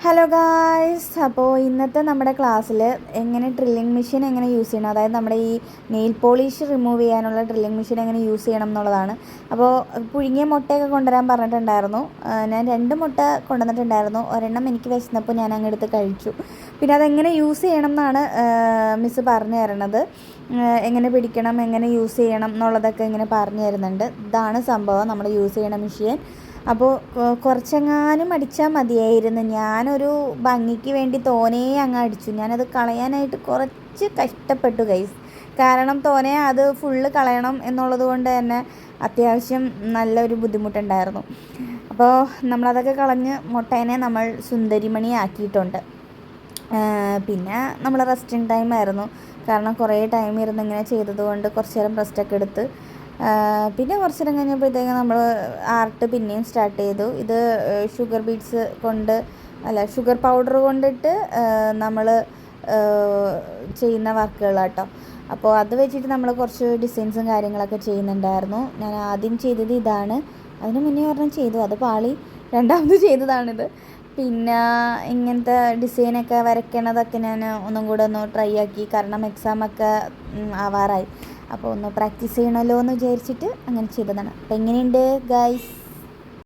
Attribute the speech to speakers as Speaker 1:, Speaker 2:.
Speaker 1: Hello guys, അപ്പോൾ ഇന്നത്തെ നമ്മുടെ ക്ലാസ്സിൽ എങ്ങനെ ഡ്രില്ലിംഗ് മെഷീൻ എങ്ങനെ യൂസ് ചെയ്യണം, അതായത് നമ്മുടെ ഈ നെയിൽ പോളിഷ് റിമൂവ് ചെയ്യാനുള്ള ഡ്രില്ലിംഗ് മെഷീൻ എങ്ങനെ യൂസ് ചെയ്യണം എന്നുള്ളതാണ്. അപ്പോൾ പുഴുങ്ങിയ മുട്ടയൊക്കെ കൊണ്ടുവരാൻ പറഞ്ഞിട്ടുണ്ടായിരുന്നു. ഞാൻ 2 മുട്ട കൊണ്ടുവന്നിട്ടുണ്ടായിരുന്നു. ഒരെണ്ണം എനിക്ക് വിശന്നപ്പോൾ ഞാൻ അങ്ങെടുത്ത് കഴിച്ചു. പിന്നെ അതെങ്ങനെ യൂസ് ചെയ്യണം എന്നാണ് മിസ്സ് പറഞ്ഞു തരണത്. എങ്ങനെ പിടിക്കണം, എങ്ങനെ യൂസ് ചെയ്യണം എന്നുള്ളതൊക്കെ ഇങ്ങനെ പറഞ്ഞു തരുന്നുണ്ട്. ഇതാണ് സംഭവം നമ്മൾ യൂസ് ചെയ്യണ മെഷീൻ. അപ്പോൾ കുറച്ചെങ്ങാനും അടിച്ചാൽ മതിയായിരുന്നു. ഞാനൊരു ഭംഗിക്ക് വേണ്ടി തോനെ അങ്ങ് അടിച്ചു. ഞാനത് കളയാനായിട്ട് കുറച്ച് കഷ്ടപ്പെട്ടു ഗൈസ്. കാരണം തോനെ അത് ഫുള്ള് കളയണം എന്നുള്ളത് കൊണ്ട് തന്നെ അത്യാവശ്യം നല്ലൊരു ബുദ്ധിമുട്ടുണ്ടായിരുന്നു. അപ്പോൾ നമ്മളതൊക്കെ കളഞ്ഞ് മുട്ടേനെ നമ്മൾ സുന്ദരിമണി ആക്കിയിട്ടുണ്ട്. പിന്നെ നമ്മൾ റെസ്റ്റിംഗ് ടൈം ആയിരുന്നു. കാരണം കുറേ ടൈം ഇരുന്ന് ഇങ്ങനെ ചെയ്തത് കൊണ്ട് കുറച്ച് നേരം റെസ്റ്റൊക്കെ എടുത്ത് പിന്നെ കുറച്ച് നേരം കഴിഞ്ഞപ്പോഴത്തേക്കും നമ്മൾ ആർട്ട് പിന്നെയും സ്റ്റാർട്ട് ചെയ്തു. ഇത് ഷുഗർ ബീഡ്സ് കൊണ്ട് ഷുഗർ പൗഡർ കൊണ്ടിട്ട് നമ്മൾ ചെയ്യുന്ന വർക്കുകളാട്ടോ. അപ്പോൾ അത് വെച്ചിട്ട് നമ്മൾ കുറച്ച് ഡിസൈൻസും കാര്യങ്ങളൊക്കെ ചെയ്യുന്നുണ്ടായിരുന്നു. ഞാൻ ആദ്യം ചെയ്തത് ഇതാണ്. അതിന് മുന്നേ ഒരെണ്ണം ചെയ്തു, അത് പാളി. രണ്ടാമത് ചെയ്തതാണിത്. പിന്നെ ഇങ്ങനത്തെ ഡിസൈനൊക്കെ വരയ്ക്കണതൊക്കെ ഞാൻ ഒന്നും കൂടെ ഒന്ന് ട്രൈ ആക്കി. കാരണം എക്സാമൊക്കെ ആവാറായി. അപ്പോൾ ഒന്ന് പ്രാക്ടീസ് ചെയ്യണമല്ലോ എന്ന് വിചാരിച്ചിട്ട് അങ്ങനെ ചെയ്തതാണ്. അപ്പോൾ എങ്ങനെയുണ്ട് ഗൈസ്?